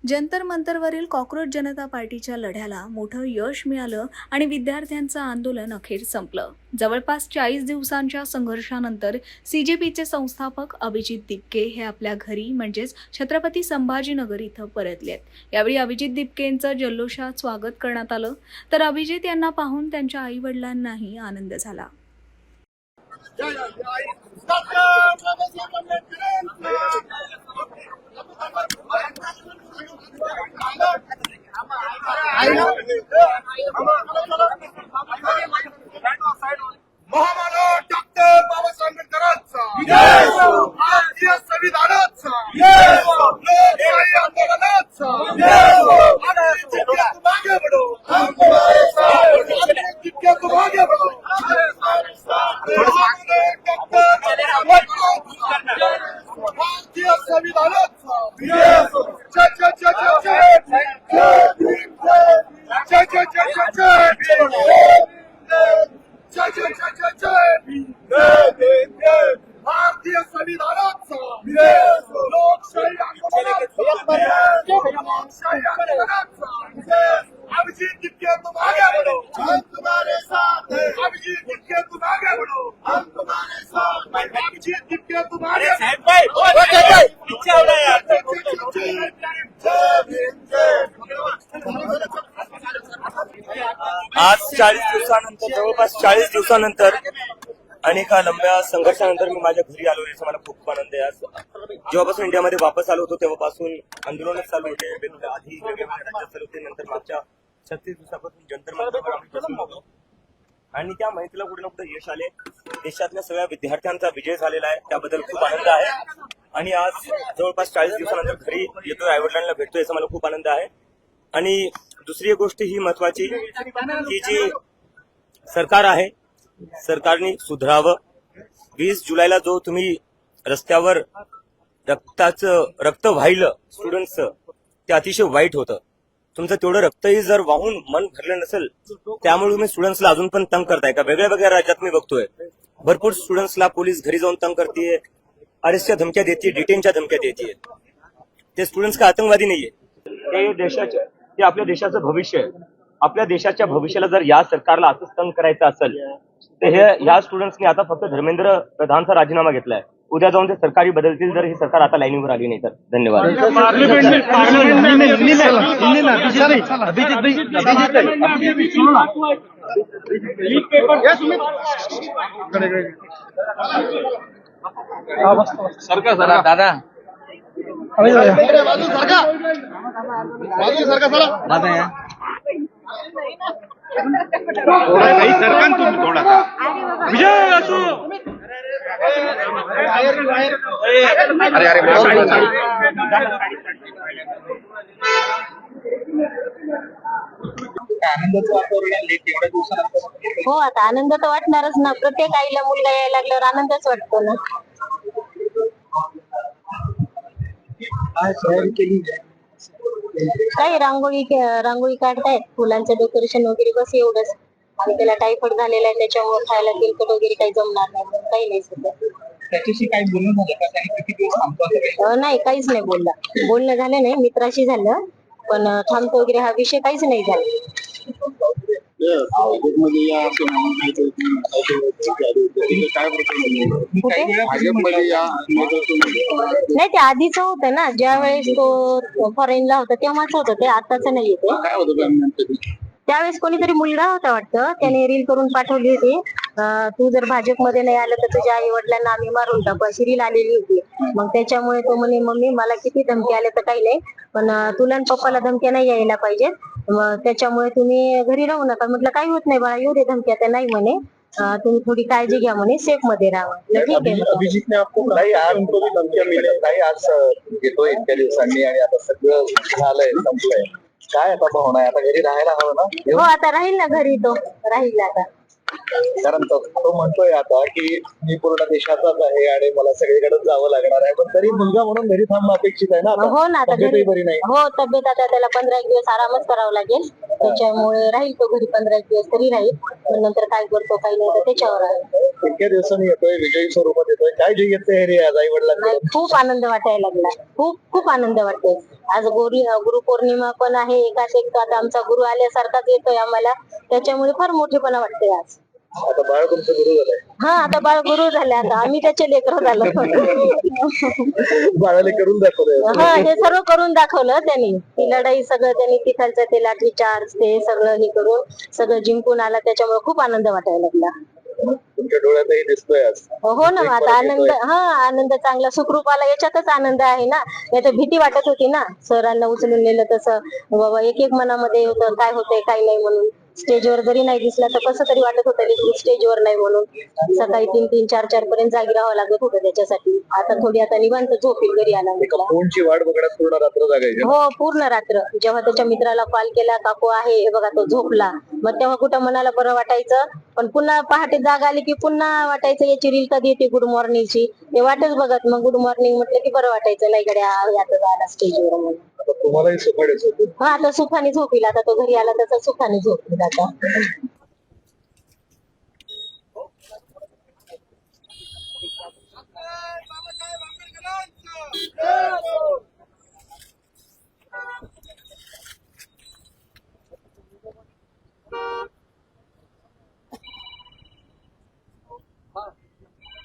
Jantar मंतरवरील cockroach जनता पार्टीच्या लढ्याला मोठं यश मिळालं आणि विद्यार्थ्यांचं आंदोलन अखेर संपलं. जवळपास 40 दिवसांच्या संघर्षानंतर सीजेपीचे संस्थापक अभिजित दिपके हे आपल्या घरी म्हणजेच छत्रपती संभाजीनगर इथं परतलेत. यावेळी अभिजित दिपकेंचं जल्लोषात स्वागत करण्यात आलं, तर अभिजित यांना पाहून त्यांच्या आई वडिलांनाही आनंद झाला. महामानव डॉक्टर बाबासाहेब आंबेडकरांचा भारतीय संविधानाचा लोकशाही आंदोलनाचा मागे बढो, जितके तू मागे बढो. भारतीय संविधानाचा जय जय जय जय जय जय जय जय जय जय भारतीय संविधानाचा लोकशाही आंदोलनाचा अभिजित दिपके तुम आगे बढ़ो, हम तुम्हारे साथ हैं. अभिजित दिपके तुम आगे बढ़ो, हम तुम्हारे साथ हैं. अभिजित दिपके तुम आगे आज 40 दिवसानंतर, जवळपास 40 दिवसानंतर आणि एका लंब्या संघर्षानंतर मी माझ्या घरी आलो. याचा मला खूप आनंद आहे. आज जेव्हापासून इंडियामध्ये वापस आलो होतो तेव्हापासून आंदोलन चालू होते. आधी वेगवेगळ्या राज्यात चालू होते, नंतर मागच्या 36 दिवसापासून जंतर मंतरवर आम्ही बसून होतो आणि त्या माहितीला कुठे ना कुठे यश आले. देशातल्या सगळ्या विद्यार्थ्यांचा विजय झालेला आहे, त्याबद्दल खूप आनंद आहे. आणि आज जवळपास 40 दिवसानंतर घरी येतोय, आईवडिलांना भेटतोय, याचा मला खूप आनंद आहे. आणि दुसरी गोष्ट ही महत्वाची की जी सरकार आहे, सरकारने सुधारावं. 20 जुलैला जो तुम्ही रस्त्यावर रक्त वाहिलं स्टुडंट्सचं, ते अतिशय वाईट होतं. तुमचं तेवढं रक्तही जर वाहून मन भरलं नसेल, त्यामुळे तुम्ही स्टुडंट्सला अजून पण तंग करताय का? वेगळ्या वेगळ्या राज्यात मी बघतोय भरपूर स्टुडंट्सला पोलीस घरी जाऊन तंग करतेय, अरेस्टच्या धमक्या देते, डिटेनच्या धमक्या देते. ते स्टुडंट्स का आतंकवादी नाहीये, ते आपल्या देशाचं भविष्य आहे. आपल्या देशाच्या भविष्याला जर या सरकारला असंच तंग करायचं असेल तर ह्या स्टुडंट्सनी आता फक्त धर्मेंद्र प्रधानचा राजीनामा घेतलाय. उद्या जाऊन ते सरकारी बदलतील जर ही सरकार आता लाईनीवर आली नाही तर. धन्यवाद. सरका सर दादा सरकार तुम्ही थोडासा विजय असो. अरे अरे आनंदाचं वातावरण आहे तेवढ्या दिवसानंतर. हो, आता आनंद तर वाटणारच ना. प्रत्येक आईला मुलगा यायला लागल्यावर आनंदच वाटतो ना. काही रांगोळी काढतायत, फुलांचं डेकोरेशन वगैरे, बस एवढंच. आणि त्याला टायफॉइड झालेला आहे, त्याच्यामुळे खायला तेलकट वगैरे काही जमणार नाही, काही नाही सध्या. त्याच्याशी काही बोलणं झालं का? त्याने किती दिवस थांबतो? नाही, काहीच नाही बोलणं झालं नाही. मित्राशी झालं, पण थांबतो वगैरे हा विषय काहीच नाही झाला. नाही, ते आधीच होतं ना, ज्या वेळेस तो फॉरेनला होता तेव्हाच होतं ते, आताच नाही येते. त्यावेळेस कोणीतरी मुलगा होता वाटतं, त्याने रील करून पाठवली होती, तू जर भाजपमध्ये नाही आलं तर तुझ्या आई वडिलांना आम्ही मारून टाकू, अशी रील आलेली होती. मग त्याच्यामुळे तो म्हणे, मम्मी मला किती धमकी आले तर काही नाही, पण तुला आणि पप्पाला धमक्या नाही यायला पाहिजेत, मग त्याच्यामुळे तुम्ही घरी राहू नका. म्हटलं काही होत नाही बाळा, येऊ दे धमक्या. तर नाही म्हणे, तुम्ही थोडी काळजी घ्या म्हणे, सेफ मध्ये राहा. ठीक आहे. अभिजितने आपको काही आज धमक्या मिळेल, काही आज घेतोय इतक्या दिवसांनी आणि आता सगळं झालंय, संपलंय. काय आता भावना आहे? आता घरी राहायला हवं ना? हो, आता राहील ना घरी, तो राहील आता. कारण तो म्हणतोय आता की मी पूर्ण देशाचाच आहे आणि मला सगळीकडे जावं लागणार आहे, पण तरी मुलगा म्हणून घरी थांबणं अपेक्षित आहे ना आता. हो ना, आता तब्येतही घरी बरी नाही. हो तब्येत आता त्याला 15 एक दिवस आरामच करावा लागेल, त्याच्यामुळे राहील तो घरी 15 एक दिवस तरी राहील. पण नंतर काय करतो काही नाही तर त्याच्यावर आहे. इतक्या दिवसांनी येतोय, विजयी स्वरूपात येतोय, काय जे येते हे आज आई वडिलांकडे? नाही, खूप आनंद वाटायला लागला, खूप खूप आनंद वाटतोय. आज गुरुपौर्णिमा पण आहे, एकाच एक आता आमचा गुरु आल्यासारखाच येतोय आम्हाला, त्याच्यामुळे फार मोठेपणा वाटतंय आज. आता बाळ तुमचं गुरु झालंय. हा, आता बाळ गुरु झाले, आता आम्ही त्याचे लेकरं झालो. बाळाले करून दाखवलंय. हा, हे सर्व करून दाखवलं त्यांनी, ती लढाई सगळं त्यांनी तिथालचं ते लाठी चार्ज ते सगळं हे करून सगळं जिंकून आला, त्याच्यामुळे खूप आनंद वाटायला लागला. तुमच्या डोळ्यातही दिसतोय आज. हो ना, आता आनंद, हा आनंद चांगला सुखरूपाला याच्यातच आनंद आहे ना. नाही तर भीती वाटत होती ना, सरांना उचलून नेलं तसं बाबा, एक एक मनामध्ये होतं काय होतंय काय नाही म्हणून. स्टेजवर जरी नाही दिसला तर कसं तरी वाटत होतं स्टेजवर नाही म्हणून. सकाळी 3-3, 4-4 पर्यंत जागी राहावं लागत होतं त्याच्यासाठी. आता थोडी आता निवांत झोपेल घरी आला एका फोनची वाट बघण्यात पूर्ण रात्र जागायची. हो, पूर्ण रात्र. जेव्हा त्याच्या मित्राला कॉल केला, काकू आहे हे बघा, तो झोपला, मग तेव्हा कुठं मनाला बरं वाटायचं. पण पुन्हा पहाटे जाग आली की पुन्हा वाटायचं याची रील कधी येते गुड मॉर्निंगची, ते वाटच बघत मग गुड मॉर्निंग म्हटलं की बरं वाटायचं, नाही गड्या आता झाला स्टेजवर म्हणून. आता तुम्हालाही सुखाडेच होते. हा, आता सुखाने झोपील, आता तो घरी आला तसा सुखाने झोपील आता.